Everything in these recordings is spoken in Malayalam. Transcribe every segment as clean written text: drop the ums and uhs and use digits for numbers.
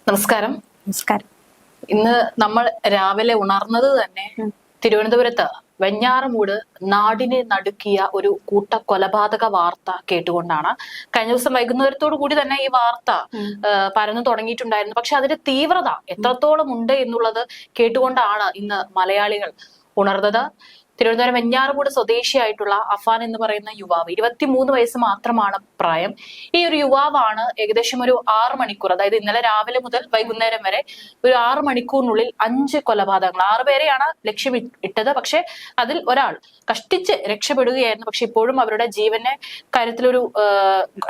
നമസ്കാരം. നമസ്കാരം. ഇന്ന് നമ്മൾ രാവിലെ ഉണർന്നത് തന്നെ തിരുവനന്തപുരത്ത് വെഞ്ഞാറമൂട് നാടിനെ നടുക്കിയ ഒരു കൂട്ട കൊലപാതക വാർത്ത കേട്ടുകൊണ്ടാണ്. കഴിഞ്ഞ ദിവസം വൈകുന്നേരത്തോടു കൂടി തന്നെ ഈ വാർത്ത പരന്നു തുടങ്ങിയിട്ടുണ്ടായിരുന്നു. പക്ഷെ അതിന്റെ തീവ്രത എത്രത്തോളം ഉണ്ട് എന്നുള്ളത് കേട്ടുകൊണ്ടാണ് ഇന്ന് മലയാളികൾ ഉണർന്നത്. തിരുവനന്തപുരം വെഞ്ഞാറമൂട് സ്വദേശിയായിട്ടുള്ള അഫാൻ എന്ന് പറയുന്ന യുവാവ്, 23 വയസ്സ് മാത്രമാണ് പ്രായം. ഈ ഒരു യുവാവാണ് ഏകദേശം ഒരു 6 മണിക്കൂർ, അതായത് ഇന്നലെ രാവിലെ മുതൽ വൈകുന്നേരം വരെ ഒരു 6 മണിക്കൂറിനുള്ളിൽ 5 കൊലപാതകങ്ങൾ, 6 പേരെയാണ് ലക്ഷ്യം ഇട്ടത്. പക്ഷെ അതിൽ ഒരാൾ കഷ്ടിച്ച് രക്ഷപ്പെടുകയായിരുന്നു. പക്ഷെ ഇപ്പോഴും അവരുടെ ജീവന്റെ കാര്യത്തിലൊരു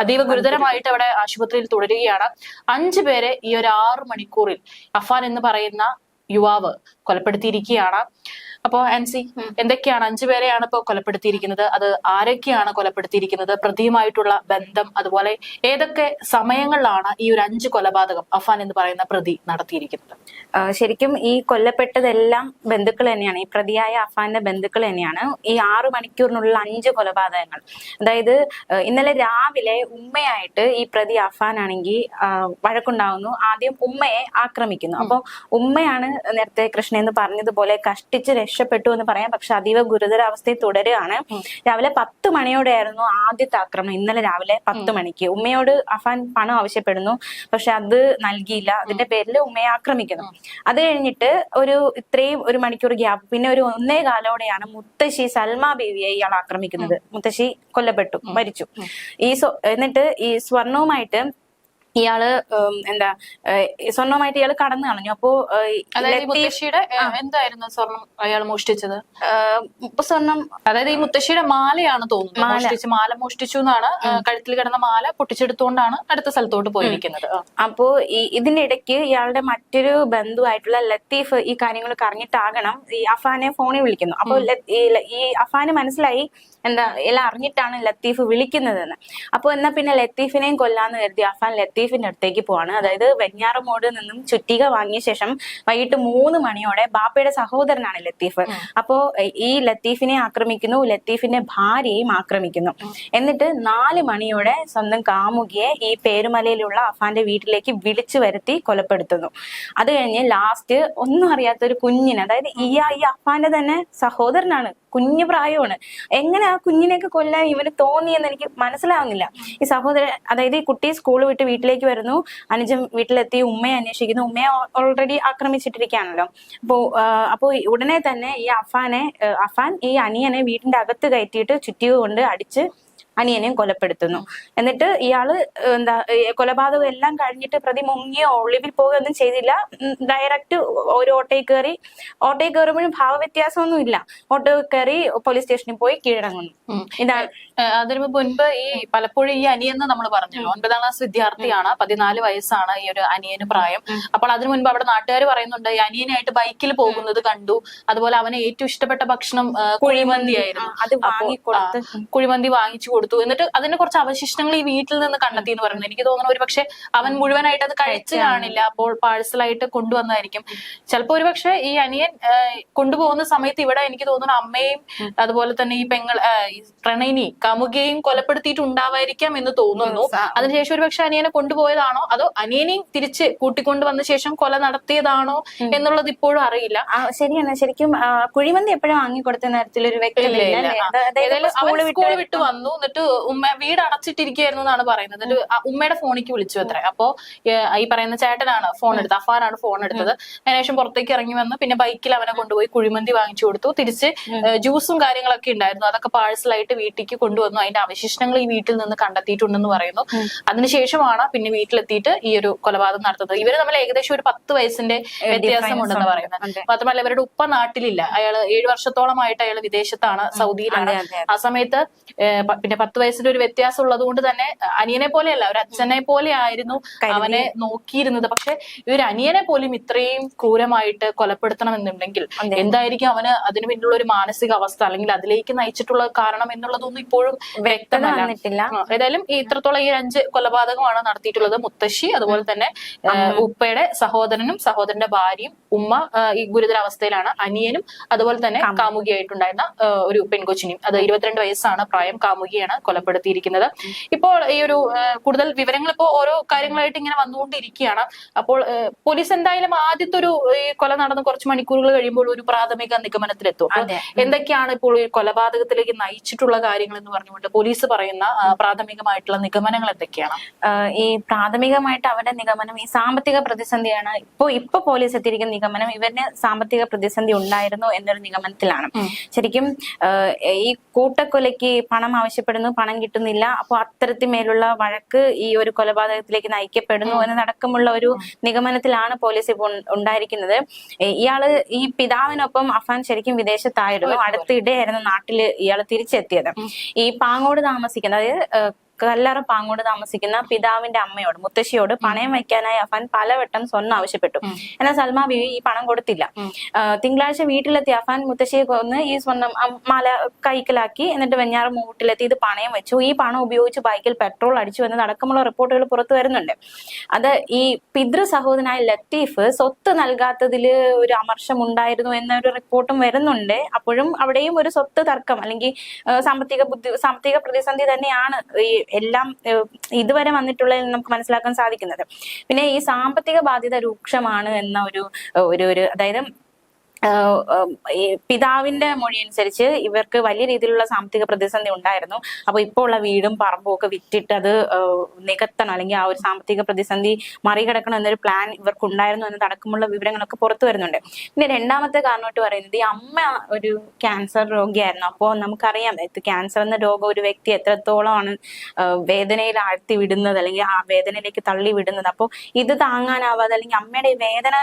അതീവ ഗുരുതരമായിട്ട് അവിടെ ആശുപത്രിയിൽ തുടരുകയാണ്. 5 പേരെ ഈ ഒരു 6 മണിക്കൂറിൽ അഫാൻ എന്ന് പറയുന്ന യുവാവ് കൊലപ്പെടുത്തിയിരിക്കുകയാണ്. അപ്പോ ആൻസി, എന്തൊക്കെയാണ് 5 പേരെയാണ് ഇപ്പോൾ കൊലപ്പെടുത്തിയിരിക്കുന്നത്? അത് ആരൊക്കെയാണ് കൊലപ്പെടുത്തിയിരിക്കുന്നത്? പ്രതിയുമായിട്ടുള്ള ബന്ധം, അതുപോലെ ഏതൊക്കെ സമയങ്ങളിലാണ് ഈ ഒരു 5 കൊലപാതകം അഫാൻ എന്ന് പറയുന്ന പ്രതി നടത്തിയിരിക്കുന്നത്? ശരിക്കും ഈ കൊല്ലപ്പെട്ടതെല്ലാം ബന്ധുക്കൾ തന്നെയാണ്, ഈ പ്രതിയായ അഫാന്റെ ബന്ധുക്കൾ തന്നെയാണ്. ഈ 6 മണിക്കൂറിനുള്ള 5 കൊലപാതകങ്ങൾ, അതായത് ഇന്നലെ രാവിലെ ഉമ്മയായിട്ട് ഈ പ്രതി അഫാൻ ആണെങ്കിൽ വഴക്കുണ്ടാവുന്നു. ആദ്യം ഉമ്മയെ ആക്രമിക്കുന്നു. അപ്പൊ ഉമ്മയാണ് നേരത്തെ കൃഷ്ണ എന്ന് പറഞ്ഞതുപോലെ കഷ്ടിച്ച് രക്ഷപ്പെട്ടു എന്ന് പറയാം. പക്ഷെ അതീവ ഗുരുതരാവസ്ഥയിൽ തുടരുകയാണ്. രാവിലെ 10 മണിയോടെയായിരുന്നു ആദ്യത്തെ ആക്രമണം. ഇന്നലെ രാവിലെ 10 മണിക്ക് ഉമ്മയോട് അഫാൻ പണം ആവശ്യപ്പെടുന്നു. പക്ഷെ അത് നൽകിയില്ല. അതിന്റെ പേരിൽ ഉമ്മയെ ആക്രമിക്കുന്നു. അത് കഴിഞ്ഞിട്ട് ഇത്രയും 1 മണിക്കൂർ ഗ്യാപ്പ്, പിന്നെ ഒരു 1:15 മുത്തശ്ശി സൽമ ബീവിയെ ഇയാൾ ആക്രമിക്കുന്നത്. മുത്തശ്ശി കൊല്ലപ്പെട്ടു, മരിച്ചു. എന്നിട്ട് ഈ സ്വർണവുമായിട്ട് ഇയാള് സ്വർണവുമായിട്ട് ഇയാള് കടന്നു കളഞ്ഞു. അപ്പോ മുത്തശ്ശിയുടെ എന്തായിരുന്നു സ്വർണം അയാൾ മോഷ്ടിച്ചത്? സ്വർണം, അതായത് ഈ മുത്തശ്ശിയുടെ മാലയാണ് തോന്നുന്നത്. മാല മോഷ്ടിച്ചു എന്നാണ്. കഴുത്തിൽ കിടന്ന മാല പൊട്ടിച്ചെടുത്തുകൊണ്ടാണ് അടുത്ത സ്ഥലത്തോട്ട് പോയിരിക്കുന്നത്. അപ്പോ ഇതിന്റെ ഇടയ്ക്ക് ഇയാളുടെ മറ്റൊരു ബന്ധുവായിട്ടുള്ള ലത്തീഫ് ഈ കാര്യങ്ങൾ അറിഞ്ഞിട്ടാകണം ഈ അഫാനെ ഫോണിൽ വിളിക്കുന്നു. അപ്പൊ ഈ അഫാന് മനസ്സിലായി എല്ലാം അറിഞ്ഞിട്ടാണ് ലത്തീഫ് വിളിക്കുന്നതെന്ന്. അപ്പൊ എന്നാ പിന്നെ ലത്തീഫിനെയും കൊല്ലാന്ന് കരുതി അഫാൻ ലത്തീഫിന്റെ അടുത്തേക്ക് പോവാണ്. അതായത് വെഞ്ഞാറമൂട് നിന്നും ചുറ്റിക വാങ്ങിയ ശേഷം വൈകിട്ട് 3 മണിയോടെ ബാപ്പയുടെ സഹോദരനാണ് ലത്തീഫ്. അപ്പോ ഈ ലത്തീഫിനെ ആക്രമിക്കുന്നു, ലത്തീഫിന്റെ ഭാര്യയെയും ആക്രമിക്കുന്നു. എന്നിട്ട് 4 മണിയോടെ സ്വന്തം കാമുകിയെ ഈ പേരുമലയിലുള്ള അഫാന്റെ വീട്ടിലേക്ക് വിളിച്ചു വരുത്തി കൊലപ്പെടുത്തുന്നു. അത് കഴിഞ്ഞ് ലാസ്റ്റ് ഒന്നും അറിയാത്ത ഒരു കുഞ്ഞിന്, അതായത് ഈ അഫാന്റെ തന്നെ സഹോദരനാണ്, കുഞ്ഞു പ്രായമാണ്, എങ്ങനെ ആ കുഞ്ഞിനെയൊക്കെ കൊല്ലാൻ ഇവന് തോന്നിയെന്ന് എനിക്ക് മനസ്സിലാവുന്നില്ല. ഈ സഹോദരൻ, അതായത് ഈ കുട്ടി സ്കൂൾ വിട്ട് വീട്ടിലേക്ക് വരുന്നു, അനുജൻ വീട്ടിലെത്തി ഉമ്മയെ അന്വേഷിക്കുന്നു. ഉമ്മയെ ഓൾറെഡി ആക്രമിച്ചിട്ടിരിക്കുകയാണല്ലോ. അപ്പോ ഉടനെ തന്നെ ഈ അഫാൻ ഈ അനിയനെ വീടിന്റെ അകത്ത് കയറ്റിയിട്ട് ചുറ്റിക കൊണ്ട് അടിച്ച് അനിയനെയും കൊലപ്പെടുത്തുന്നു. എന്നിട്ട് ഇയാള് കൊലപാതകം എല്ലാം കഴിഞ്ഞിട്ട് പ്രതി മുങ്ങിയോ ഒളിവിൽ പോകുകയൊന്നും ചെയ്തില്ല. ഡയറക്റ്റ് ഒരു ഓട്ടോയിൽ കയറുമ്പോഴും ഭാവവ്യത്യാസമൊന്നും ഇല്ല. ഓട്ടോ കയറി പോലീസ് സ്റ്റേഷനിൽ പോയി കീഴടങ്ങുന്നു. ഇതാണ്. അതിനു മുൻപ് ഈ പലപ്പോഴും ഈ അനിയെന്ന് നമ്മൾ പറഞ്ഞല്ലോ, 9ാം ക്ലാസ് വിദ്യാർത്ഥിയാണ്, 14 വയസ്സാണ് ഈ ഒരു അനിയന് പ്രായം. അപ്പോൾ അതിനു മുൻപ് അവിടെ നാട്ടുകാർ പറയുന്നുണ്ട് ഈ അനിയനായിട്ട് ബൈക്കിൽ പോകുന്നത് കണ്ടു. അതുപോലെ അവന് ഏറ്റവും ഇഷ്ടപ്പെട്ട ഭക്ഷണം കുഴിമന്തി ആയിരുന്നു. കുഴിമന്തി വാങ്ങിച്ചു കൊടുത്തു. എന്നിട്ട് അതിന്റെ കുറച്ച് അവശിഷ്ടങ്ങൾ ഈ വീട്ടിൽ നിന്ന് കണ്ടെത്തി എന്ന് പറയുന്നത്. എനിക്ക് തോന്നുന്നു ഒരുപക്ഷെ അവൻ മുഴുവനായിട്ട് അത് കഴിച്ചു കാണില്ല, അപ്പോൾ പാഴ്സലായിട്ട് കൊണ്ടുവന്നായിരിക്കും. ചിലപ്പോ ഒരുപക്ഷെ ഈ അനിയൻ കൊണ്ടുപോകുന്ന സമയത്ത് ഇവിടെ എനിക്ക് തോന്നുന്നു അമ്മയും അതുപോലെ തന്നെ ഈ പ്രണയിനി കാമുകിയെയും കൊലപ്പെടുത്തിയിട്ടുണ്ടാവായിരിക്കാം എന്ന് തോന്നുന്നു. അതിനുശേഷം ഒരുപക്ഷെ അനിയനെ കൊണ്ടുപോയതാണോ അതോ അനിയനെയും തിരിച്ച് കൂട്ടിക്കൊണ്ടുവന്ന ശേഷം കൊല നടത്തിയതാണോ എന്നുള്ളത് ഇപ്പോഴും അറിയില്ല. ശരിയാണ്. ശരിക്കും കുഴിമന്തി എപ്പോഴും വാങ്ങിക്കൊടുത്ത നേരത്തിലൊരു സ്കൂൾ വിട്ട് വന്നു, എന്നിട്ട് ഉമ്മ വീട് അടച്ചിട്ടിരിക്കുകയായിരുന്നു എന്നാണ് പറയുന്നത്. എന്നിട്ട് ഉമ്മയുടെ ഫോണിക്ക് വിളിച്ചു അത്രേ. അപ്പോ ഈ പറയുന്ന ചേട്ടനാണ് ഫോൺ എടുത്തത്, അഫാനാണ് ഫോൺ എടുത്തത്. അതിനുശേഷം പുറത്തേക്ക് ഇറങ്ങി വന്ന് പിന്നെ ബൈക്കിൽ അവനെ കൊണ്ടുപോയി കുഴിമന്തി വാങ്ങിച്ചു കൊടുത്തു. തിരിച്ച് ജ്യൂസും കാര്യങ്ങളൊക്കെ ഉണ്ടായിരുന്നു, അതൊക്കെ പാഴ്സലായിട്ട് വീട്ടിലേക്ക് കൊണ്ടുവന്നു. അതിന്റെ അവശിഷ്ടങ്ങൾ ഈ വീട്ടിൽ നിന്ന് കണ്ടെത്തിയിട്ടുണ്ടെന്ന് പറയുന്നു. അതിനുശേഷമാണ് പിന്നെ വീട്ടിലെത്തിയിട്ട് ഈ ഒരു കൊലപാതകം നടത്തുന്നത്. ഇവര് തമ്മിൽ ഏകദേശം ഒരു 10 വയസ്സിന്റെ വ്യത്യാസമുണ്ടെന്ന് പറയുന്നത്. മാത്രമല്ല ഇവരുടെ ഉപ്പ നാട്ടിലില്ല. അയാള് 7 വർഷത്തോളമായിട്ട് അയാൾ വിദേശത്താണ്, സൗദിയിലാണ്. ആ സമയത്ത് പിന്നെ 10 വയസ്സിന്റെ ഒരു വ്യത്യാസം ഉള്ളത് കൊണ്ട് തന്നെ അനിയനെ പോലെയല്ല, ഒരു അച്ഛനെ പോലെ ആയിരുന്നു അവനെ നോക്കിയിരുന്നത്. പക്ഷെ ഈ ഒരു അനിയനെ പോലും ഇത്രയും ക്രൂരമായിട്ട് കൊലപ്പെടുത്തണമെന്നുണ്ടെങ്കിൽ എന്തായിരിക്കും അവന് അതിന് പിന്നിലുള്ള ഒരു മാനസികാവസ്ഥ, അല്ലെങ്കിൽ അതിലേക്ക് നയിച്ചിട്ടുള്ള കാരണം എന്നുള്ളതൊന്നും ഇപ്പോഴും വ്യക്തമല്ല. ഏതായാലും ഈ ഇത്രത്തോളം ഈ 5 കൊലപാതകമാണ് നടത്തിയിട്ടുള്ളത്. മുത്തശ്ശി, അതുപോലെ തന്നെ ഉപ്പയുടെ സഹോദരനും സഹോദരന്റെ ഭാര്യയും, ഉമ്മ ഈ ഗുരുതരാവസ്ഥയിലാണ്, അനിയനും അതുപോലെ തന്നെ കാമുകിയായിട്ടുണ്ടായിരുന്ന ഒരു പെൺകൊച്ചിനെയും. അത് 22 വയസ്സാണ് പ്രായം, കാമുകിയാണ്. തന്നെയാണ് കൊലപ്പെടുത്തിയിരിക്കുന്നത്. ഇപ്പോൾ ഈ ഒരു കൂടുതൽ വിവരങ്ങൾ ഇപ്പോൾ ഓരോ കാര്യങ്ങളായിട്ട് ഇങ്ങനെ വന്നുകൊണ്ടിരിക്കുകയാണ്. അപ്പോൾ പോലീസ് എന്തായാലും ആദ്യത്തെ ഒരു ഈ കൊല നടന്ന് കുറച്ച് മണിക്കൂറുകൾ കഴിയുമ്പോൾ ഒരു പ്രാഥമിക നിഗമനത്തിലെത്തും. എന്തൊക്കെയാണ് ഇപ്പോൾ ഈ കൊലപാതകത്തിലേക്ക് നയിച്ചിട്ടുള്ള കാര്യങ്ങൾ എന്ന് പറഞ്ഞുകൊണ്ട് പോലീസ് പറയുന്ന പ്രാഥമികമായിട്ടുള്ള നിഗമനങ്ങൾ എന്തൊക്കെയാണ്? ഈ പ്രാഥമികമായിട്ട് അവരുടെ നിഗമനം ഈ സാമ്പത്തിക പ്രതിസന്ധിയാണ്. ഇപ്പൊ പോലീസ് എത്തിയിരിക്കുന്ന നിഗമനം ഇവരിന് സാമ്പത്തിക പ്രതിസന്ധി ഉണ്ടായിരുന്നു എന്നൊരു നിഗമനത്തിലാണ്. ശരിക്കും ഈ കൂട്ടക്കൊലയ്ക്ക് പണം ആവശ്യപ്പെടുന്നു, പണം കിട്ടുന്നില്ല, അപ്പോൾ അത്തരത്തിമേലുള്ള വഴക്ക് ഈ ഒരു കൊലപാതകത്തിലേക്ക് നയിക്കപ്പെടുന്നു എന്നതടക്കമുള്ള ഒരു നിഗമനത്തിലാണ് പോലീസ് ഇപ്പോൾ ഉണ്ടായിരിക്കുന്നത്. ഇയാള് ഈ പിതാവിനൊപ്പം അഫാൻ ശരിക്കും വിദേശത്തായിരുന്നു. അടുത്തിടെയായിരുന്നു നാട്ടില് ഇയാള് തിരിച്ചെത്തിയത്. ഈ പാങ്ങോട് താമസിക്കുന്ന, അതായത് കല്ലറ പാങ്ങോട് താമസിക്കുന്ന പിതാവിന്റെ അമ്മയോട്, മുത്തശ്ശിയോട് പണയം വയ്ക്കാനായി അഫാൻ പലവട്ടം സ്വർണ്ണം ആവശ്യപ്പെട്ടു. എന്നാൽ സൽമ ബീവി ഈ പണം കൊടുത്തില്ല. തിങ്കളാഴ്ച വീട്ടിലെത്തിയ അഫാൻ മുത്തശ്ശിയെ കൊന്ന് ഈ സ്വർണ്ണം മാല കൈക്കലാക്കി, എന്നിട്ട് വെഞ്ഞാറ് മൂട്ടിലെത്തി ഇത് പണയം വെച്ചു. ഈ പണം ഉപയോഗിച്ച് ബൈക്കിൽ പെട്രോൾ അടിച്ചു എന്നതടക്കമുള്ള റിപ്പോർട്ടുകൾ പുറത്തു വരുന്നുണ്ട്. അത് ഈ പിതൃ സഹോദരനായ ലത്തീഫ് സ്വത്ത് നൽകാത്തതിൽ ഒരു അമർഷം ഉണ്ടായിരുന്നു എന്നൊരു റിപ്പോർട്ടും വരുന്നുണ്ട്. അപ്പോഴും അവിടെയും ഒരു സ്വത്ത് തർക്കം അല്ലെങ്കിൽ സാമ്പത്തിക പ്രതിസന്ധി തന്നെയാണ് ഈ എല്ലാം ഇതുവരെ വന്നിട്ടുള്ളതിൽ നമുക്ക് മനസ്സിലാക്കാൻ സാധിക്കുന്നത്. പിന്നെ ഈ സാമ്പത്തിക ബാധ്യത രൂക്ഷമാണ് എന്ന ഒരു അതായത് പിതാവിന്റെ മൊഴി അനുസരിച്ച് ഇവർക്ക് വലിയ രീതിയിലുള്ള സാമ്പത്തിക പ്രതിസന്ധി ഉണ്ടായിരുന്നു. അപ്പൊ ഇപ്പോൾ ഉള്ള വീടും പറമ്പും ഒക്കെ വിറ്റിട്ട് അത് നികത്തണം, അല്ലെങ്കിൽ ആ ഒരു സാമ്പത്തിക പ്രതിസന്ധി മറികടക്കണം എന്നൊരു പ്ലാൻ ഇവർക്ക് ഉണ്ടായിരുന്നു എന്നതടക്കമുള്ള വിവരങ്ങളൊക്കെ പുറത്തു വരുന്നുണ്ട്. പിന്നെ രണ്ടാമത്തെ കാരണമായിട്ട് പറയുന്നത് ഈ അമ്മ ഒരു ക്യാൻസർ രോഗിയായിരുന്നു. അപ്പോൾ നമുക്കറിയാം ക്യാൻസർ എന്ന രോഗം ഒരു വ്യക്തി എത്രത്തോളമാണ് വേദനയിൽ ആഴ്ത്തി വിടുന്നത്, അല്ലെങ്കിൽ ആ വേദനയിലേക്ക് തള്ളി വിടുന്നത്. അപ്പോൾ ഇത് താങ്ങാനാവാതെ, അല്ലെങ്കിൽ അമ്മയുടെ വേദന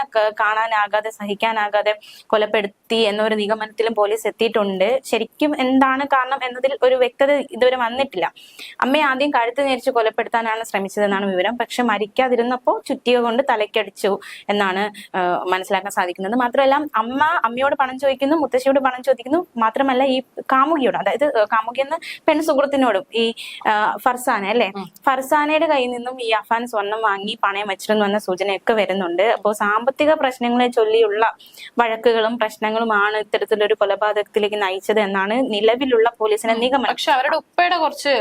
കാണാനാകാതെ, സഹിക്കാനാകാതെ കൊലപ്പെടുത്തി എന്നൊരു നിഗമനത്തിലും പോലീസ് എത്തിയിട്ടുണ്ട്. ശരിക്കും എന്താണ് കാരണം എന്നതിൽ ഒരു വ്യക്തത ഇതുവരെ വന്നിട്ടില്ല. അമ്മയെ ആദ്യം കഴുത്ത് ഞെരിച്ച് കൊലപ്പെടുത്താനാണ് ശ്രമിച്ചതെന്നാണ് വിവരം. പക്ഷെ മരിക്കാതിരുന്നപ്പോൾ ചുറ്റിക കൊണ്ട് തലയ്ക്കടിച്ചു എന്നാണ് മനസ്സിലാക്കാൻ സാധിക്കുന്നത്. മാത്രമല്ല അമ്മയോട് പണം ചോദിക്കുന്നു, മുത്തശ്ശിയോട് പണം ചോദിക്കുന്നു. മാത്രമല്ല ഈ കാമുകിയോട്, അതായത് കാമുകി എന്ന പെൺ സുഹൃത്തിനോടും, ഈ ഫർസാന അല്ലെ, ഫർസാനയുടെ കയ്യിൽ നിന്നും ഈ അഫാൻ സ്വർണം വാങ്ങി പണയം വെച്ചിരുന്നു എന്ന സൂചനയൊക്കെ വരുന്നുണ്ട്. അപ്പോൾ സാമ്പത്തിക പ്രശ്നങ്ങളെ ചൊല്ലിയുള്ള വഴക്കുകളും പ്രശ്നങ്ങളുമാണ് ഇത്തരത്തിലൊരു കൊലപാതകത്തിലേക്ക് നയിച്ചത് എന്നാണ് നിലവിലുള്ള പോലീസിന്റെ നിഗമനം. പക്ഷെ അവരുടെ ഉപ്പയുടെ കുറച്ച്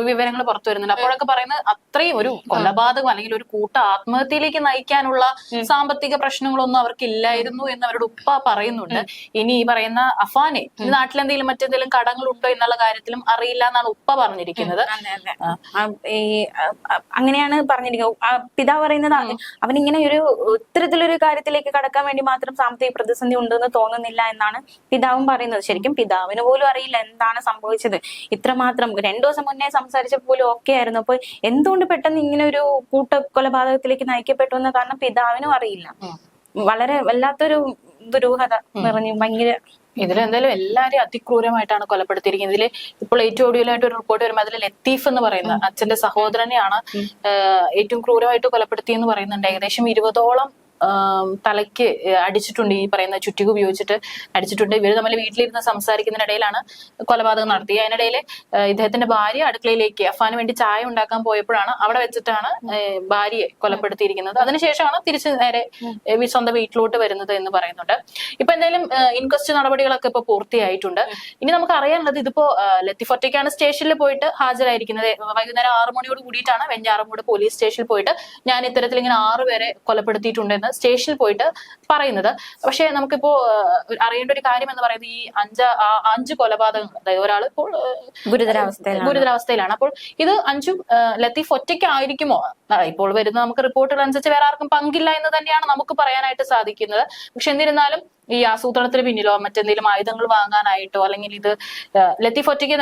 വിവരങ്ങൾ പുറത്തു വരുന്നുണ്ട്. അപ്പോഴൊക്കെ പറയുന്നത് അത്രയും ഒരു കൊലപാതകം അല്ലെങ്കിൽ ഒരു കൂട്ട ആത്മഹത്യയിലേക്ക് നയിക്കാനുള്ള സാമ്പത്തിക പ്രശ്നങ്ങളൊന്നും അവർക്ക് ഇല്ലായിരുന്നു എന്ന് അവരുടെ ഉപ്പ പറയുന്നുണ്ട്. ഇനി ഈ പറയുന്ന അഫാനെ നാട്ടിലെന്തെങ്കിലും മറ്റെന്തെങ്കിലും കടങ്ങൾ ഉണ്ടോ എന്നുള്ള കാര്യത്തിലും അറിയില്ല എന്നാണ് ഉപ്പ പറഞ്ഞിരിക്കുന്നത്. അങ്ങനെയാണ് പറഞ്ഞിരിക്കുന്നത്. പിതാവ് പറയുന്നത് അവനിങ്ങനെ ഇത്തരത്തിലൊരു കാര്യത്തിലേക്ക് കടക്കാൻ വേണ്ടി മാത്രം സാമ്പത്തിക പ്രതിസന്ധി ഉണ്ടെന്ന് തോന്നുന്നില്ല എന്നാണ് പിതാവും പറയുന്നത്. ശരിക്കും പിതാവിന് പോലും അറിയില്ല എന്താണ് സംഭവിച്ചത്. ഇത്രമാത്രം 2 ദിവസം മുന്നേ സംസാരിച്ചപ്പോൾ പോലും ഓക്കെ ആയിരുന്നു. അപ്പൊ എന്തുകൊണ്ട് പെട്ടെന്ന് ഇങ്ങനെ ഒരു കൊലപാതകത്തിലേക്ക് നയിക്കപ്പെട്ടു എന്ന കാരണം പിതാവിനും അറിയില്ല. വളരെ വല്ലാത്തൊരു ദുരൂഹത നിറഞ്ഞു. ഭയങ്കര ഇതിലെന്തായാലും എല്ലാവരെയും അതിക്രൂരമായിട്ടാണ് കൊലപ്പെടുത്തിയിരിക്കുന്നത്. ഇതിൽ ഇപ്പോൾ ഏറ്റവും ഒടുവിലായിട്ട് ഒരു റിപ്പോർട്ട് വരുമ്പോൾ അതിൽ ലത്തീഫ് എന്ന് പറയുന്ന അച്ഛന്റെ സഹോദരനെയാണ് ഏറ്റവും ക്രൂരമായിട്ട് കൊലപ്പെടുത്തിയെന്ന് പറയുന്നുണ്ട്. ഏകദേശം 20ഓളം തലയ്ക്ക് അടിച്ചിട്ടുണ്ട്. ഈ പറയുന്ന ചുറ്റിക ഉപയോഗിച്ചിട്ട് അടിച്ചിട്ടുണ്ട്. ഇവര് തമ്മിൽ വീട്ടിലിരുന്ന് സംസാരിക്കുന്നതിനിടയിലാണ് കൊലപാതകം നടത്തിയത്. അതിനിടയിൽ ഇദ്ദേഹത്തിന്റെ ഭാര്യ അടുക്കളയിലേക്ക് അഫാന് വേണ്ടി ചായ ഉണ്ടാക്കാൻ പോയപ്പോഴാണ് അവിടെ വെച്ചിട്ടാണ് ഭാര്യയെ കൊലപ്പെടുത്തിയിരിക്കുന്നത്. അതിനുശേഷമാണ് തിരിച്ച് നേരെ സ്വന്തം വീട്ടിലോട്ട് വരുന്നത് എന്ന് പറയുന്നുണ്ട്. ഇപ്പൊ എന്തായാലും ഇൻക്വസ്റ്റ് നടപടികളൊക്കെ ഇപ്പൊ പൂർത്തിയായിട്ടുണ്ട്. ഇനി നമുക്ക് അറിയാനുള്ളത് ഇതിപ്പോ ലത്തീഫ് ഒറ്റയ്ക്കാണ് സ്റ്റേഷനിൽ പോയിട്ട് ഹാജരായിരിക്കുന്നത്. വൈകുന്നേരം 6 മണിയോട് കൂടിയിട്ടാണ് വെഞ്ഞാറമൂട് പോലീസ് സ്റ്റേഷനിൽ പോയിട്ട് ഞാൻ ഇത്തരത്തിൽ ഇങ്ങനെ 6 പേരെ കൊലപ്പെടുത്തിയിട്ടുണ്ടെന്ന് സ്റ്റേഷനിൽ പോയിട്ട് പറയുന്നത്. പക്ഷെ നമുക്കിപ്പോ അറിയേണ്ട ഒരു കാര്യം എന്ന് പറയുന്നത് ഈ 5 കൊലപാതകങ്ങൾ, അതായത് ഒരാൾ ഇപ്പോൾ ഗുരുതരാവസ്ഥയിലാണ്. അപ്പോൾ ഇത് 5ഉം ലത്തീഫ് ഒറ്റയ്ക്ക് ആയിരിക്കുമോ? ഇപ്പോൾ വരുന്ന നമുക്ക് റിപ്പോർട്ടുകൾ അനുസരിച്ച് വേറെ ആർക്കും പങ്കില്ല എന്ന് തന്നെയാണ് നമുക്ക് പറയാനായിട്ട് സാധിക്കുന്നത്. പക്ഷെ എന്നിരുന്നാലും ഈ ആസൂത്രണത്തിന് പിന്നിലോ മറ്റെന്തെങ്കിലും ആയുധങ്ങൾ വാങ്ങാനായിട്ടോ, അല്ലെങ്കിൽ ഇത് ലത്തീഫ് ഒറ്റയ്ക്ക്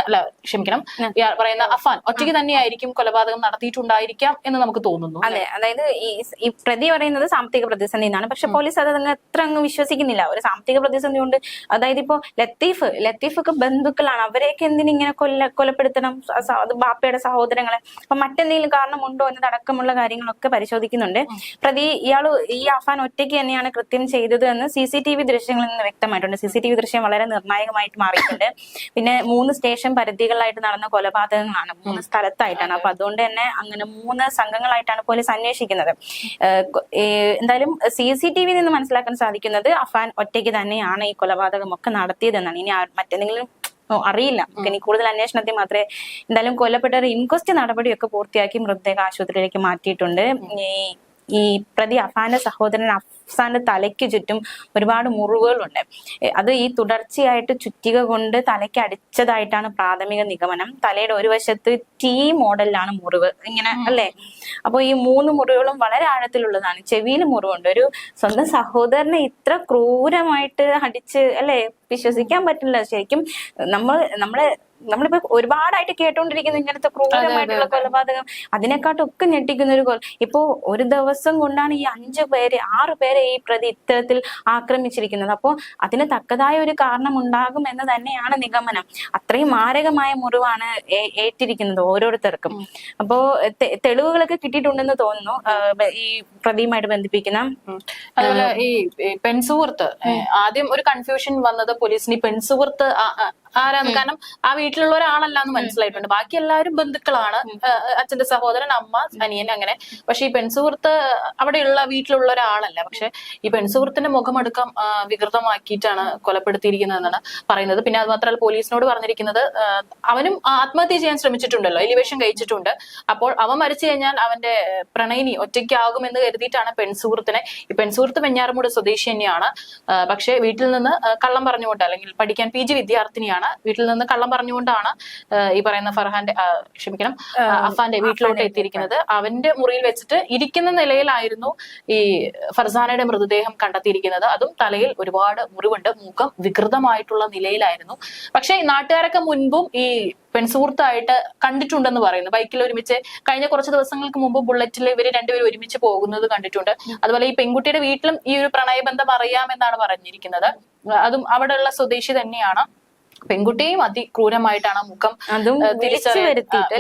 പറയുന്ന അഫാൻ ഒറ്റയ്ക്ക് തന്നെയായിരിക്കും കൊലപാതകം നടത്തിയിട്ടുണ്ടായിരിക്കാം എന്ന് നമുക്ക് തോന്നുന്നു. അതെ, അതായത് ഈ പ്രതി പറയുന്നത് സാമ്പത്തിക പ്രതിസന്ധി എന്നാണ്. പക്ഷെ പോലീസ് അത് അത്ര അങ്ങ് വിശ്വസിക്കുന്നില്ല. ഒരു സാമ്പത്തിക പ്രതിസന്ധി കൊണ്ട്, അതായത് ഇപ്പോ ലത്തീഫൊക്കെ ബന്ധുക്കളാണ്, അവരെയൊക്കെ എന്തിനിങ്ങനെ കൊലപ്പെടുത്തണം, ബാപ്പയുടെ സഹോദരങ്ങളെ. അപ്പൊ മറ്റെന്തെങ്കിലും കാരണമുണ്ടോ എന്നതടക്കമുള്ള കാര്യങ്ങളൊക്കെ പരിശോധിക്കുന്നുണ്ട്. പ്രതി ഈ അഫാൻ ഒറ്റയ്ക്ക് തന്നെയാണ് കൃത്യം ചെയ്തത് എന്ന് CCTV ദൃശ്യങ്ങളിൽ നിന്ന് വ്യക്തമായിട്ടുണ്ട്. CCTV ദൃശ്യം വളരെ നിർണായകമായിട്ട് മാറിയിട്ടുണ്ട്. പിന്നെ 3 സ്റ്റേഷൻ പരിധികളിലായിട്ട് നടന്ന കൊലപാതകങ്ങളാണ്, 3 സ്ഥലത്തായിട്ടാണ്. അപ്പൊ അതുകൊണ്ട് തന്നെ അങ്ങനെ 3 സംഘങ്ങളായിട്ടാണ് പോലീസ് അന്വേഷിക്കുന്നത്. എന്തായാലും CCTV നിന്ന് മനസ്സിലാക്കാൻ സാധിക്കുന്നത് അഫാൻ ഒറ്റയ്ക്ക് തന്നെയാണ് ഈ കൊലപാതകം ഒക്കെ നടത്തിയതെന്നാണ്. ഇനി മറ്റെന്തെങ്കിലും അറിയില്ല. ഇനി കൂടുതൽ അന്വേഷണത്തിൽ മാത്രമേ എന്തായാലും കൊല്ലപ്പെട്ടവർ ഇൻക്വസ്റ്റ് നടപടിയൊക്കെ പൂർത്തിയാക്കി മൃതദേഹ ആശുപത്രിയിലേക്ക് മാറ്റിയിട്ടുണ്ട്. ഈ പ്രതി അഫാന്റെ സഹോദരൻ അഫ്സാന്റെ തലയ്ക്ക് ചുറ്റും ഒരുപാട് മുറിവുകളുണ്ട്. അത് ഈ തുടർച്ചയായിട്ട് ചുറ്റിക കൊണ്ട് തലയ്ക്ക് അടിച്ചതായിട്ടാണ് പ്രാഥമിക നിഗമനം. തലയുടെ ഒരു വശത്ത് T മോഡലിലാണ് മുറിവ്, ഇങ്ങനെ അല്ലേ. അപ്പൊ ഈ 3 മുറിവുകളും വളരെ ആഴത്തിലുള്ളതാണ്. ചെവിയിൽ മുറിവുണ്ട്. ഒരു സ്വന്തം സഹോദരനെ ഇത്ര ക്രൂരമായിട്ട് അടിച്ച് അല്ലേ, വിശ്വസിക്കാൻ പറ്റില്ല ശരിക്കും. നമ്മളിപ്പോ ഒരുപാടായിട്ട് കേട്ടോണ്ടിരിക്കുന്ന ഇങ്ങനത്തെ ക്രൂരമായിട്ടുള്ള കൊലപാതകം, അതിനെക്കാട്ടൊക്കെ ഞെട്ടിക്കുന്ന ഒരു ഇപ്പോ ഒരു ദിവസം കൊണ്ടാണ് ഈ 6 പേരെ ഈ പ്രതി ഇത്തരത്തിൽ ആക്രമിച്ചിരിക്കുന്നത്. അപ്പോ അതിന് തക്കതായ ഒരു കാരണം ഉണ്ടാകും എന്ന് തന്നെയാണ് നിഗമനം. അത്രയും മാരകമായ മുറിവാണ് ഏറ്റിരിക്കുന്നത് ഓരോരുത്തർക്കും. അപ്പോ തെളിവുകളൊക്കെ കിട്ടിയിട്ടുണ്ടെന്ന് തോന്നുന്നു ഈ പ്രതിയുമായിട്ട് ബന്ധിപ്പിക്കുന്ന. അതുപോലെ ഈ പെൺസുഹൃത്ത്, ആദ്യം ഒരു കൺഫ്യൂഷൻ വന്നത് പോലീസിന് ഈ പെൺസുഹൃത്ത് ആരാന്ന്, കാരണം ആ വീട്ടിലുള്ള ഒരാളല്ല എന്ന് മനസ്സിലായിട്ടുണ്ട്. ബാക്കി എല്ലാവരും ബന്ധുക്കളാണ്, അച്ഛന്റെ സഹോദരൻ, അമ്മ, അനിയൻ, അങ്ങനെ. പക്ഷെ ഈ പെൺസുഹൃത്ത് അവിടെയുള്ള വീട്ടിലുള്ള ഒരാളല്ല. പക്ഷെ ഈ പെൺസുഹൃത്തിന്റെ മുഖമടക്കം വികൃതമാക്കിയിട്ടാണ് കൊലപ്പെടുത്തിയിരിക്കുന്നതെന്നാണ് പറയുന്നത്. പിന്നെ അത് മാത്രമല്ല, പോലീസിനോട് പറഞ്ഞിരിക്കുന്നത് അവനും ആത്മഹത്യ ചെയ്യാൻ ശ്രമിച്ചിട്ടുണ്ടല്ലോ, എലിവേഷൻ കഴിച്ചിട്ടുണ്ട്. അപ്പോൾ അവൻ മരിച്ചു കഴിഞ്ഞാൽ അവന്റെ പ്രണയിനി ഒറ്റയ്ക്കാകുമെന്ന് കരുതിയിട്ടാണ് പെൺസുഹൃത്തിനെ. ഈ പെൺസുഹൃത്ത് വെഞ്ഞാറമൂട് സ്വദേശി തന്നെയാണ്. പക്ഷെ വീട്ടിൽ നിന്ന് കള്ളം പറഞ്ഞുകൊണ്ട്, അല്ലെങ്കിൽ പഠിക്കാൻ PG വിദ്യാർത്ഥിനിയാണ്, വീട്ടിൽ നിന്ന് കള്ളം പറഞ്ഞുകൊണ്ടാണ് ഈ പറയുന്ന അഫാന്റെ വീട്ടിലോട്ട് എത്തിയിരിക്കുന്നത്. അവന്റെ മുറിയിൽ വെച്ചിട്ട് ഇരിക്കുന്ന നിലയിലായിരുന്നു ഈ ഫർസാനയുടെ മൃതദേഹം കണ്ടെത്തിയിരിക്കുന്നത്. അതും തലയിൽ ഒരുപാട് മുറിവുണ്ട്, മുഖം വികൃതമായിട്ടുള്ള നിലയിലായിരുന്നു. പക്ഷെ നാട്ടുകാരൊക്കെ മുൻപും ഈ പെൺസുഹൃത്തായിട്ട് കണ്ടിട്ടുണ്ടെന്ന് പറയുന്നു. ബൈക്കിൽ ഒരുമിച്ച് കഴിഞ്ഞ കുറച്ച് ദിവസങ്ങൾക്ക് മുമ്പ് ബുള്ളറ്റിൽ ഇവര് രണ്ടുപേരും ഒരുമിച്ച് പോകുന്നത് കണ്ടിട്ടുണ്ട്. അതുപോലെ ഈ പെൺകുട്ടിയുടെ വീട്ടിലും ഈ ഒരു പ്രണയബന്ധം അറിയാമെന്നാണ് പറഞ്ഞിരിക്കുന്നത്. അതും അവിടെയുള്ള സ്വദേശി തന്നെയാണ്. പെൺകുട്ടിയും അതിക്രൂരമായിട്ടാണ് മുഖം വിളിച്ചു വരുത്തിയിട്ട്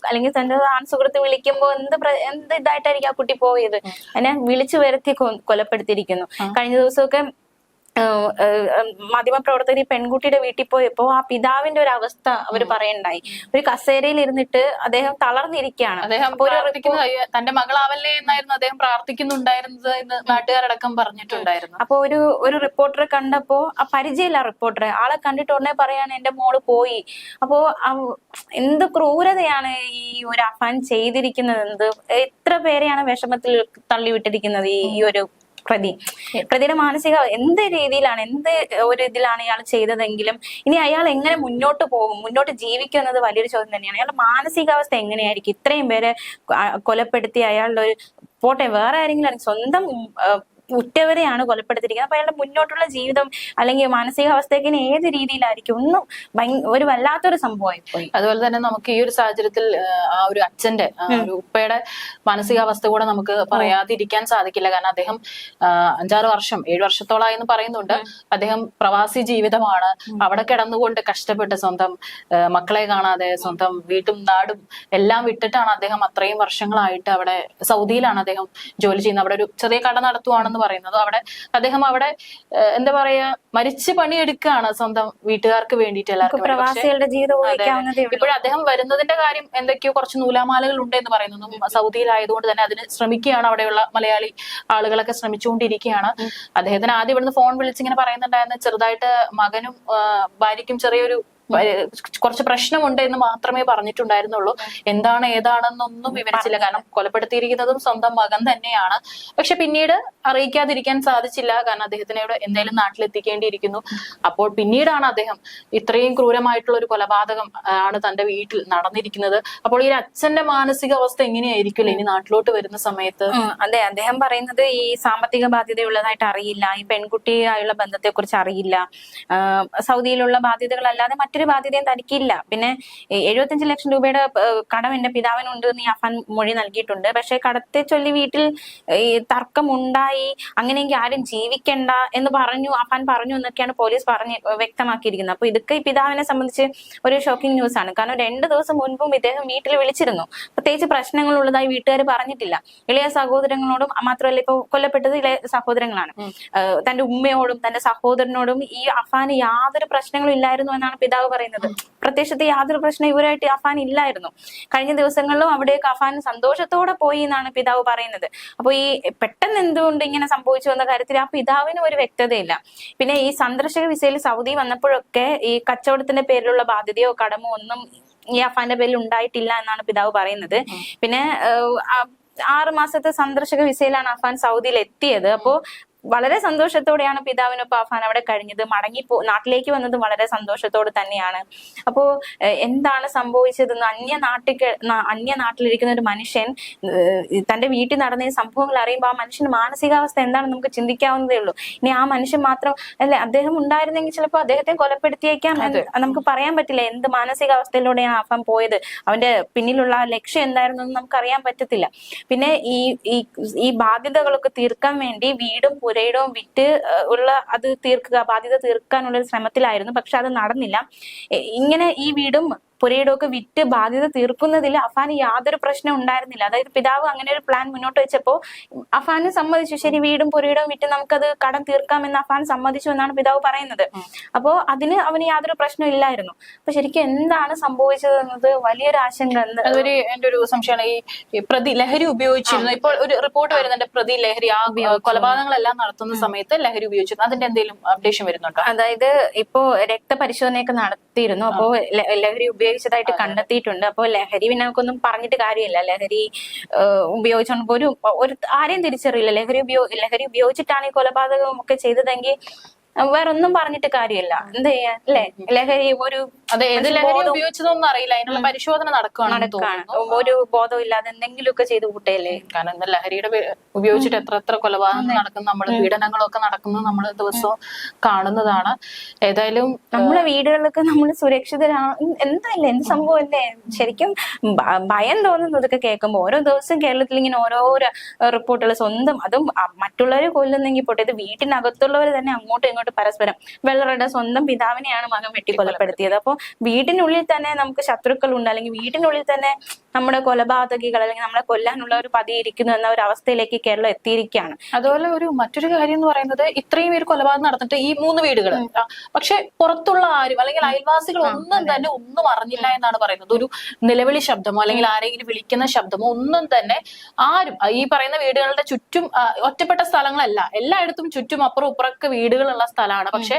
അല്ലെങ്കിൽ തന്റെ ആൺസുഹൃത്ത് വിളിക്കുമ്പോ എന്ത് ഇതായിട്ടായിരിക്കും ആ കുട്ടി പോയത്, അതിനെ വിളിച്ചു വരുത്തി കൊലപ്പെടുത്തിയിരിക്കുന്നു. കഴിഞ്ഞ ദിവസമൊക്കെ മാധ്യമപ്രവർത്തകർ ഈ പെൺകുട്ടിയുടെ വീട്ടിൽ പോയപ്പോ ആ പിതാവിന്റെ ഒരു അവസ്ഥ അവർ പറയണ്ടായി. ഒരു കസേരയിൽ ഇരുന്നിട്ട് അദ്ദേഹം തളർന്നിരിക്കുകയാണ്. തന്റെ മകളാവല്ലേ എന്നായിരുന്നു അദ്ദേഹം പ്രാർത്ഥിക്കുന്നുണ്ടായിരുന്നത് എന്ന് നാട്ടുകാരടക്കം പറഞ്ഞിട്ടുണ്ടായിരുന്നു. അപ്പൊ ഒരു റിപ്പോർട്ടറെ കണ്ടപ്പോ ആ പരിചയമില്ല റിപ്പോർട്ടറെ, ആളെ കണ്ടിട്ട് ഉടനെ പറയാണ് എന്റെ മോള് പോയി. അപ്പോ എന്ത് ക്രൂരതയാണ് ഈ ഒരു അഫാൻ ചെയ്തിരിക്കുന്നത്, എത്ര പേരെയാണ് വിഷമത്തിൽ തള്ളിവിട്ടിരിക്കുന്നത് ഈ ഒരു പ്രതിയുടെ മാനസിക എന്ത് രീതിയിലാണ്, എന്ത് ഒരു ഇതിലാണ് ഇയാൾ ചെയ്തതെങ്കിലും ഇനി അയാൾ എങ്ങനെ മുന്നോട്ട് പോകും, മുന്നോട്ട് ജീവിക്കും എന്നത് വലിയൊരു ചോദ്യം തന്നെയാണ്. അയാളുടെ മാനസികാവസ്ഥ എങ്ങനെയായിരിക്കും? ഇത്രയും പേരെ കൊലപ്പെടുത്തി അയാളുടെ ഒരു പോട്ടെ വേറെ ആരെങ്കിലും സ്വന്തം ഉറ്റവരെയാണ് കൊലപ്പെടുത്തിയിരിക്കുന്നത്. അപ്പൊ അയാളുടെ മുന്നോട്ടുള്ള ജീവിതം അല്ലെങ്കിൽ മാനസികാവസ്ഥയ്ക്ക് ഏത് രീതിയിലായിരിക്കും, ഒന്നും ഒരു വല്ലാത്തൊരു സംഭവമായി പോയി. അതുപോലെ തന്നെ നമുക്ക് ഈ ഒരു സാഹചര്യത്തിൽ ആ ഒരു അച്ഛന്റെ ഒരു ഉപ്പയുടെ മാനസികാവസ്ഥ കൂടെ നമുക്ക് പറയാതിരിക്കാൻ സാധിക്കില്ല. കാരണം അദ്ദേഹം 5-6 വർഷം 7 വർഷത്തോളമായി എന്ന് പറയുന്നുണ്ട്. അദ്ദേഹം പ്രവാസി ജീവിതമാണ്, അവിടെ കിടന്നുകൊണ്ട് കഷ്ടപ്പെട്ട് സ്വന്തം മക്കളെ കാണാതെ സ്വന്തം വീട്ടും നാടും എല്ലാം വിട്ടിട്ടാണ് അദ്ദേഹം അത്രയും വർഷങ്ങളായിട്ട് അവിടെ സൗദിയിലാണ് അദ്ദേഹം ജോലി ചെയ്യുന്നത്. അവിടെ ഒരു ചെറിയ കട നടത്തുവാണെന്ന് പറയുന്നത്. അദ്ദേഹം അവിടെ എന്താ പറയാ മരിച്ച് പണിയെടുക്കുകയാണ് സ്വന്തം വീട്ടുകാർക്ക് വേണ്ടിയിട്ട്, എല്ലാവർക്കും. പ്രവാസികളുടെ ജീവിതം ഇപ്പോഴും അദ്ദേഹം വരുന്നതിന്റെ കാര്യം എന്തൊക്കെയോ കുറച്ച് നൂലാമാലകൾ ഉണ്ടെന്ന് പറയുന്നു. സൗദിയിലായതുകൊണ്ട് തന്നെ അതിന് ശ്രമിക്കുകയാണ്, അവിടെയുള്ള മലയാളി ആളുകളൊക്കെ ശ്രമിച്ചുകൊണ്ടിരിക്കുകയാണ്. അദ്ദേഹത്തിന് ആദ്യം ഇവിടുന്ന് ഫോൺ വിളിച്ചിങ്ങനെ പറയുന്നുണ്ടായിരുന്നു, ചെറുതായിട്ട് മകനും ഭാര്യയ്ക്കും ചെറിയൊരു കുറച്ച് പ്രശ്നമുണ്ട് എന്ന് മാത്രമേ പറഞ്ഞിട്ടുണ്ടായിരുന്നുള്ളൂ. എന്താണ് ഏതാണെന്നൊന്നും വിവരിച്ചില്ല. കാരണം കൊലപ്പെടുത്തിയിരിക്കുന്നതും സ്വന്തം മകൻ തന്നെയാണ്. പക്ഷെ പിന്നീട് അറിയിക്കാതിരിക്കാൻ സാധിച്ചില്ല. കാരണം അദ്ദേഹത്തിനെ ഇവിടെ എന്തായാലും നാട്ടിലെത്തിക്കേണ്ടിയിരിക്കുന്നു. അപ്പോൾ പിന്നീടാണ് അദ്ദേഹം ഇത്രയും ക്രൂരമായിട്ടുള്ള ഒരു കൊലപാതകം ആണ് തന്റെ വീട്ടിൽ നടന്നിരിക്കുന്നത്. അപ്പോൾ ഈ അച്ഛന്റെ മാനസികാവസ്ഥ എങ്ങനെയായിരിക്കും ഇനി നാട്ടിലോട്ട് വരുന്ന സമയത്ത്? അതെ, അദ്ദേഹം പറയുന്നത് ഈ സാമ്പത്തിക ബാധ്യതയുള്ളതായിട്ട് അറിയില്ല, ഈ പെൺകുട്ടിയായുള്ള ബന്ധത്തെ കുറിച്ച് അറിയില്ല, സൗദിയിലുള്ള ബാധ്യതകളല്ലാതെ മറ്റൊരു ബാധ്യതയും തനിക്കില്ല. പിന്നെ 75 ലക്ഷം രൂപയുടെ കടം എന്റെ പിതാവിനുണ്ട് എന്ന് അഫാൻ മൊഴി നൽകിയിട്ടുണ്ട്. പക്ഷെ കടത്തെ ചൊല്ലി വീട്ടിൽ ഈ തർക്കമുണ്ടായി, അങ്ങനെയെങ്കിൽ ആരും ജീവിക്കണ്ട എന്ന് അഫാൻ പറഞ്ഞു എന്നൊക്കെയാണ് പോലീസ് വ്യക്തമാക്കിയിരിക്കുന്നത്. അപ്പൊ ഇതൊക്കെ ഈ പിതാവിനെ സംബന്ധിച്ച് ഒരു ഷോക്കിംഗ് ന്യൂസ് ആണ്. കാരണം 2 ദിവസം മുൻപും ഇദ്ദേഹം വീട്ടിൽ വിളിച്ചിരുന്നു. പ്രത്യേകിച്ച് പ്രശ്നങ്ങൾ ഉള്ളതായി വീട്ടുകാർ പറഞ്ഞിട്ടില്ല. ഇളയ സഹോദരങ്ങളോടും, മാത്രമല്ല ഇപ്പൊ കൊല്ലപ്പെട്ടത് ഇളയ സഹോദരങ്ങളാണ്, തന്റെ ഉമ്മയോടും തന്റെ സഹോദരനോടും ഈ അഫാന് യാതൊരു പ്രശ്നങ്ങളും ഇല്ലായിരുന്നു എന്നാണ് പിതാവ് പിതാവ് പറയുന്നത്. പ്രത്യക്ഷത്തിൽ യാതൊരു പ്രശ്നം ഇവരായിട്ട് അഫാൻ ഇല്ലായിരുന്നു. കഴിഞ്ഞ ദിവസങ്ങളിലും അവിടേക്ക് അഫാൻ സന്തോഷത്തോടെ പോയി എന്നാണ് പിതാവ് പറയുന്നത്. അപ്പൊ ഈ പെട്ടെന്ന് എന്തുകൊണ്ട് ഇങ്ങനെ സംഭവിച്ചു എന്ന കാര്യത്തിൽ ആ പിതാവിന് ഒരു വ്യക്തതയില്ല. പിന്നെ ഈ സന്ദർശക വിസയിൽ സൗദി വന്നപ്പോഴൊക്കെ ഈ കച്ചവടത്തിന്റെ പേരിലുള്ള ബാധ്യതയോ കടമോ ഒന്നും ഈ അഫാന്റെ പേരിൽ ഉണ്ടായിട്ടില്ല എന്നാണ് പിതാവ് പറയുന്നത്. പിന്നെ 6 മാസത്തെ സന്ദർശക വിസയിലാണ് അഫാൻ സൗദിയിൽ എത്തിയത്. അപ്പോ വളരെ സന്തോഷത്തോടെയാണ് പിതാവിനൊപ്പം അഫാൻ അവിടെ കഴിഞ്ഞത്. നാട്ടിലേക്ക് വന്നത് വളരെ സന്തോഷത്തോടെ തന്നെയാണ്. അപ്പോ എന്താണ് സംഭവിച്ചതെന്ന് അന്യനാട്ടിലിരിക്കുന്ന ഒരു മനുഷ്യൻ തന്റെ വീട്ടിൽ നടന്ന ഈ സംഭവങ്ങൾ അറിയുമ്പോൾ ആ മനുഷ്യന്റെ മാനസികാവസ്ഥ എന്താണെന്ന് നമുക്ക് ചിന്തിക്കാവുന്നതേ ഉള്ളൂ. ഇനി ആ മനുഷ്യൻ മാത്രം അല്ലെ അദ്ദേഹം ഉണ്ടായിരുന്നെങ്കിൽ ചിലപ്പോൾ അദ്ദേഹത്തെ കൊലപ്പെടുത്തിയേക്കാം നമുക്ക് പറയാൻ പറ്റില്ല. എന്ത് മാനസികാവസ്ഥയിലൂടെയാണ് അഫാൻ പോയത്, അവന്റെ പിന്നിലുള്ള ലക്ഷ്യം എന്തായിരുന്നു എന്ന് നമുക്ക് അറിയാൻ പറ്റത്തില്ല. പിന്നെ ഈ ബാധ്യതകളൊക്കെ തീർക്കാൻ വേണ്ടി വീടും പുരയിടവും വിറ്റ് അത് ബാധ്യത തീർക്കാനുള്ള ഒരു ശ്രമത്തിലായിരുന്നു. പക്ഷെ അത് നടന്നില്ല. ഇങ്ങനെ ഈ വീടും പുരയിടമൊക്കെ വിറ്റ് ബാധ്യത തീർക്കുന്നതിൽ അഫാന് യാതൊരു പ്രശ്നം ഉണ്ടായിരുന്നില്ല. അതായത് പിതാവ് അങ്ങനെ ഒരു പ്ലാൻ മുന്നോട്ട് വെച്ചപ്പോ അഫാന് സമ്മതിച്ചു, ശരി വീടും പുരയിടവും വിറ്റ് നമുക്കത് കടം തീർക്കാമെന്ന് അഫാൻ സമ്മതിച്ചു എന്നാണ് പിതാവ് പറയുന്നത്. അപ്പോ അതിന് അവന് യാതൊരു പ്രശ്നം ഇല്ലായിരുന്നു. അപ്പൊ ശരിക്കും എന്താണ് സംഭവിച്ചത് എന്നത് വലിയൊരു ആശങ്ക. അതൊരു എന്റെ ഒരു സംശയമാണ്. ഈ പ്രതി ലഹരി ഉപയോഗിച്ചിരുന്നു. ഇപ്പോൾ ഒരു റിപ്പോർട്ട് വരുന്നുണ്ട്, പ്രതി ലഹരി കൊലപാതകങ്ങളെല്ലാം നടത്തുന്ന സമയത്ത് ലഹരി ഉപയോഗിച്ചിരുന്നു. അതിന്റെ എന്തെങ്കിലും അപ്ഡേഷൻ വരുന്നുണ്ടോ? അതായത് ഇപ്പോ രക്തപരിശോധനയൊക്കെ നടത്തിയിരുന്നു. അപ്പോ ലഹരി ഉപയോഗിച്ചതായിട്ട് കണ്ടെത്തിയിട്ടുണ്ട്. അപ്പൊ ലഹരി പിന്നെ നമുക്കൊന്നും പറഞ്ഞിട്ട് കാര്യമില്ല. ലഹരി ഉപയോഗിച്ചുകൊണ്ട് ഒരു ആരെയും തിരിച്ചറിയില്ല. ലഹരി ഉപയോഗിച്ചിട്ടാണ് ഈ കൊലപാതകം ഒക്കെ ചെയ്തതെങ്കിൽ വേറൊന്നും പറഞ്ഞിട്ട് കാര്യമില്ല. എന്ത് ചെയ്യാ അല്ലെ? ലഹരി ഉപയോഗിച്ചതൊന്നും അറിയില്ല. അതിനുള്ള പരിശോധന നടക്കുകയാണ്. ഒരു ബോധവും ഇല്ലാതെ എന്തെങ്കിലുമൊക്കെ ചെയ്ത് കൂട്ടയല്ലേ. കാരണം ലഹരിയുടെ ഉപയോഗിച്ചിട്ട് എത്ര കൊലപാതകങ്ങൾ നടക്കുന്നു, നമ്മുടെ പീഡനങ്ങളൊക്കെ നടക്കുന്നത് നമ്മൾ ദിവസവും കാണുന്നതാണ്. ഏതായാലും നമ്മുടെ വീടുകളിലൊക്കെ നമ്മൾ സുരക്ഷിതരാണ്. എന്താല്ലേ എന്ത് സംഭവം അല്ലേ? ശരിക്കും ഭയം തോന്നുന്നു ഇതൊക്കെ കേൾക്കുമ്പോൾ. ഓരോ ദിവസം കേരളത്തിൽ ഇങ്ങനെ ഓരോരോ റിപ്പോർട്ടുകൾ സ്വന്തം, അതും മറ്റുള്ളവരെ കൊല്ലുന്നെങ്കിൽ പോട്ടെ, ഇത് വീട്ടിനകത്തുള്ളവർ തന്നെ അങ്ങോട്ടും ഇങ്ങോട്ടും പരസ്പരം. വെള്ളറുടെ സ്വന്തം പിതാവിനെയാണ് മകൻ വെട്ടിക്കൊലപ്പെടുത്തിയത്. അപ്പൊ വീട്ടിനുള്ളിൽ തന്നെ നമുക്ക് ശത്രുക്കൾ ഉണ്ട്, അല്ലെങ്കിൽ വീട്ടിനുള്ളിൽ തന്നെ നമ്മുടെ കൊലപാതകികൾ അല്ലെങ്കിൽ നമ്മളെ കൊല്ലാനുള്ള ഒരു പതിയിരിക്കുന്നു എന്ന ഒരു അവസ്ഥയിലേക്ക് കേരളം എത്തിയിരിക്കുകയാണ്. അതുപോലെ മറ്റൊരു കാര്യം എന്ന് പറയുന്നത്, ഇത്രയും പേര് കൊലപാതകം നടന്നിട്ട് ഈ 3 വീടുകൾ, പക്ഷെ പുറത്തുള്ള ആരും അല്ലെങ്കിൽ അയൽവാസികൾ ഒന്നും തന്നെ ഒന്നും അറിഞ്ഞില്ല എന്നാണ് പറയുന്നത്. ഒരു നിലവിളി ശബ്ദമോ അല്ലെങ്കിൽ ആരെങ്കിലും വിളിക്കുന്ന ശബ്ദമോ ഒന്നും തന്നെ ആരും ഈ പറയുന്ന വീടുകളുടെ ചുറ്റും, ഒറ്റപ്പെട്ട സ്ഥലങ്ങളല്ല, എല്ലായിടത്തും ചുറ്റും അപ്പുറം ഇപ്പുറമൊക്കെ വീടുകളുള്ള സ്ഥലമാണ്. പക്ഷെ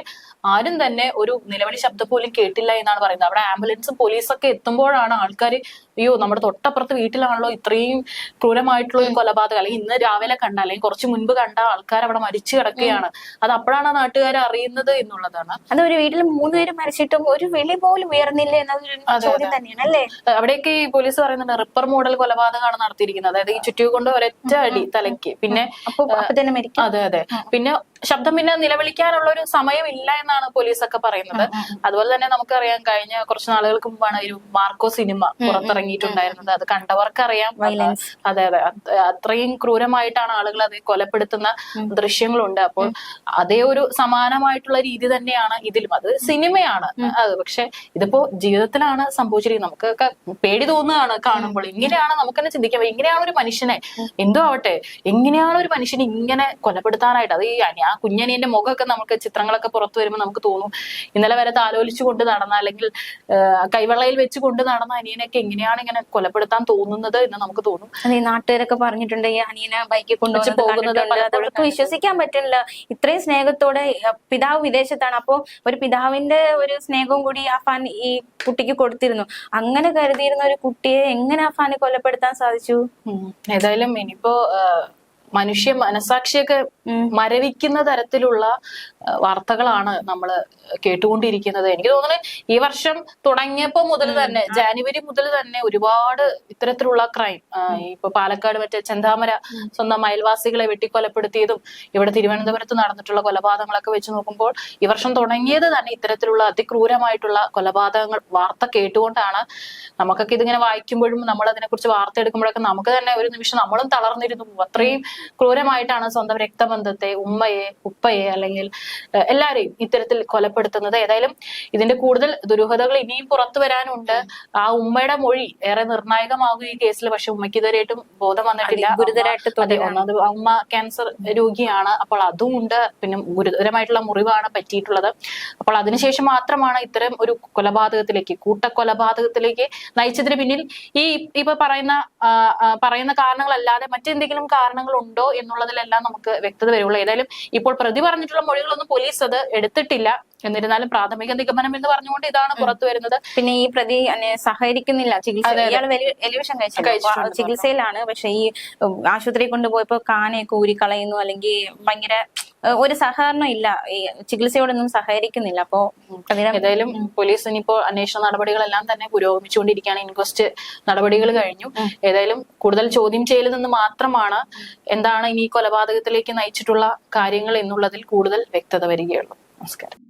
ആരും തന്നെ ഒരു നിലവിളി ശബ്ദം പോലും കേട്ടില്ല എന്നാണ് പറയുന്നത്. അവിടെ ആംബുലൻസും പോലീസൊക്കെ എത്തുമ്പോഴാണ് ആൾക്കാർ, അയ്യോ നമ്മുടെ തൊട്ടപ്പുറത്ത് വീട്ടിലാണല്ലോ ഇത്രയും ക്രൂരമായിട്ടുള്ള ഒരു കൊലപാതകം, അല്ലെങ്കിൽ ഇന്ന് രാവിലെ കണ്ട അല്ലെങ്കിൽ കുറച്ച് മുൻപ് കണ്ട ആൾക്കാർ അവിടെ മരിച്ചു കിടക്കുകയാണ്. അത് അപ്പോഴാണ് നാട്ടുകാർ അറിയുന്നത് എന്നുള്ളതാണ്. അത് ഒരു വീട്ടിൽ 3 പേര് മരിച്ചിട്ടും ഒരു വിളി പോലും ഉയർന്നില്ല എന്നതൊരു ചോദ്യം തന്നെയാണ് അല്ലേ? അവിടെയൊക്കെ ഈ പോലീസ് പറയുന്നുണ്ട് റിപ്പർ മോഡൽ കൊലപാതകമാണ് നടത്തിയിരിക്കുന്നത്. അതായത് ഈ ചുറ്റി കൊണ്ട് ഒരൊറ്റ അടി തലയ്ക്ക്, പിന്നെ അതെ പിന്നെ ശബ്ദം പിന്നെ നിലവിളിക്കാനുള്ള ഒരു സമയമില്ല എന്നാണ് പോലീസൊക്കെ പറയുന്നത്. അതുപോലെ തന്നെ നമുക്കറിയാം, കഴിഞ്ഞ കുറച്ച് നാളുകൾക്ക് മുമ്പാണ് ഒരു മാർക്കോ സിനിമ പുറത്തിറങ്ങിയിട്ടുണ്ടായിരുന്നത്. അത് കണ്ടവർക്കറിയാം. അതെ അത്രയും ക്രൂരമായിട്ടാണ് ആളുകൾ അത് കൊലപ്പെടുത്തുന്ന ദൃശ്യങ്ങളുണ്ട്. അപ്പോൾ അതേ ഒരു സമാനമായിട്ടുള്ള രീതി തന്നെയാണ് ഇതിലും. അത് സിനിമയാണ് അത്, പക്ഷെ ഇതിപ്പോ ജീവിതത്തിലാണ് സംഭവിച്ചിരിക്കുന്നത്. നമുക്കൊക്കെ പേടി തോന്നുകയാണ് കാണുമ്പോൾ. ഇങ്ങനെയാണ് നമുക്ക് തന്നെ ചിന്തിക്കാം, ഇങ്ങനെയാണ് ഒരു മനുഷ്യനെ, എന്തോ ആവട്ടെ, എങ്ങനെയാണ് ഒരു മനുഷ്യനെ ഇങ്ങനെ കൊലപ്പെടുത്താനായിട്ട്. അത് ആ കുഞ്ഞനിയന്റെ മുഖമൊക്കെ നമുക്ക് ചിത്രങ്ങളൊക്കെ പുറത്തു വരുമ്പോൾ നമുക്ക് തോന്നും, ഇന്നലെ വരെ താലോലിച്ചു കൊണ്ട് നടന്ന അല്ലെങ്കിൽ കൈവെള്ളയിൽ വെച്ച് കൊണ്ട് നടന്ന അനിയനൊക്കെ എങ്ങനെയാണ് ഇങ്ങനെ കൊലപ്പെടുത്താൻ തോന്നുന്നത് എന്ന് നമുക്ക് തോന്നും. ഈ നാട്ടുകാരൊക്കെ പറഞ്ഞിട്ടുണ്ട് ഈ അനിയനെ ബൈക്കിൽ കൊണ്ടുവച്ച് പോകുന്നത് അവർക്ക് വിശ്വസിക്കാൻ പറ്റില്ല. ഇത്രയും സ്നേഹത്തോടെ പിതാവ് വിദേശത്താണ്. അപ്പോ ഒരു പിതാവിന്റെ ഒരു സ്നേഹവും കൂടി അഫാൻ ഈ കുട്ടിക്ക് കൊടുത്തിരുന്നു. അങ്ങനെ കരുതിയിരുന്ന ഒരു കുട്ടിയെ എങ്ങനെ അഫാന് കൊലപ്പെടുത്താൻ സാധിച്ചു? ഏതായാലും ഇനിയിപ്പോ മനുഷ്യ മനസാക്ഷിയൊക്കെ മരവിക്കുന്ന തരത്തിലുള്ള വാർത്തകളാണ് നമ്മൾ കേട്ടുകൊണ്ടിരിക്കുന്നത്. എനിക്ക് തോന്നുന്നത് ഈ വർഷം തുടങ്ങിയപ്പോ മുതൽ തന്നെ, ജാനുവരി മുതൽ തന്നെ ഒരുപാട് ഇത്തരത്തിലുള്ള ക്രൈം, ഇപ്പൊ പാലക്കാട് മറ്റേ ചെന്താമര സ്വന്തം അയൽവാസികളെ വെട്ടിക്കൊലപ്പെടുത്തിയതും ഇവിടെ തിരുവനന്തപുരത്ത് നടന്നിട്ടുള്ള കൊലപാതകങ്ങളൊക്കെ വെച്ച് നോക്കുമ്പോൾ ഈ വർഷം തുടങ്ങിയത് തന്നെ ഇത്തരത്തിലുള്ള അതിക്രൂരമായിട്ടുള്ള കൊലപാതകങ്ങൾ വാർത്ത കേട്ടുകൊണ്ടാണ്. നമുക്കൊക്കെ ഇതിങ്ങനെ വായിക്കുമ്പോഴും നമ്മൾ അതിനെക്കുറിച്ച് വാർത്ത എടുക്കുമ്പോഴൊക്കെ നമുക്ക് തന്നെ ഒരു നിമിഷം നമ്മളും തളർന്നിരുന്നു. അത്രയും ക്രൂരമായിട്ടാണ് സ്വന്തം രക്തബന്ധത്തെ, ഉമ്മയെ, ഉപ്പയെ അല്ലെങ്കിൽ എല്ലാരെയും ഇത്തരത്തിൽ കൊലപ്പെടുത്തുന്നത്. ഏതായാലും ഇതിന്റെ കൂടുതൽ ദുരൂഹതകൾ ഇനിയും പുറത്തു വരാനുണ്ട്. ആ ഉമ്മയുടെ മൊഴി ഏറെ നിർണായകമാകും ഈ കേസിൽ. പക്ഷെ ഉമ്മയ്ക്ക് ഇതുവരെയായിട്ടും ബോധം വന്നിട്ടില്ല. ഗുരുതരമായിട്ട് ഒന്നാമത് ഉമ്മ ക്യാൻസർ രോഗിയാണ്. അപ്പോൾ അതും ഉണ്ട്. പിന്നെ ഗുരുതരമായിട്ടുള്ള മുറിവാണ് പറ്റിയിട്ടുള്ളത്. അപ്പോൾ അതിനുശേഷം മാത്രമാണ് ഇത്തരം ഒരു കൊലപാതകത്തിലേക്ക്, കൂട്ടക്കൊലപാതകത്തിലേക്ക് നയിച്ചതിന് പിന്നിൽ ഈ ഇപ്പൊ പറയുന്ന കാരണങ്ങളല്ലാതെ മറ്റെന്തെങ്കിലും കാരണങ്ങൾ ഉണ്ടോ എന്നുള്ളതിലെല്ലാം നമുക്ക് വ്യക്തത വരുള്ളൂ. ഏതായാലും ഇപ്പോൾ പ്രതി പറഞ്ഞിട്ടുള്ള മൊഴികളൊന്നും പോലീസ് അത് എടുത്തിട്ടില്ല. എന്നിരുന്നാലും പ്രാഥമിക നിഗമനം എന്ന് പറഞ്ഞുകൊണ്ട് ഇതാണ് പുറത്തു വരുന്നത്. പിന്നെ ഈ പ്രതി സഹകരിക്കുന്നില്ല. ഇയാൾ എലിവേഷൻ കഴിച്ചു ചികിത്സയിലാണ്. പക്ഷെ ഈ ആശുപത്രി കൊണ്ടുപോയപ്പോ കാനയൊക്കെ ഊരിക്കളയുന്നു, അല്ലെങ്കിൽ ഭയങ്കര ഒരു സഹകരണം ഇല്ല, ഈ ചികിത്സയോടൊന്നും സഹകരിക്കുന്നില്ല. അപ്പോ ഏതായാലും പോലീസ് ഇനിയിപ്പോ അന്വേഷണ നടപടികളെല്ലാം തന്നെ പുരോഗമിച്ചുകൊണ്ടിരിക്കുകയാണ്. ഇൻക്വസ്റ്റ് നടപടികൾ കഴിഞ്ഞു. ഏതായാലും കൂടുതൽ ചോദ്യം ചെയ്യലിൽ നിന്ന് മാത്രമാണ് എന്താണ് ഇനി കൊലപാതകത്തിലേക്ക് നയിച്ചിട്ടുള്ള കാര്യങ്ങൾ എന്നുള്ളതിൽ കൂടുതൽ വ്യക്തത വരികയുള്ളൂ. നമസ്കാരം.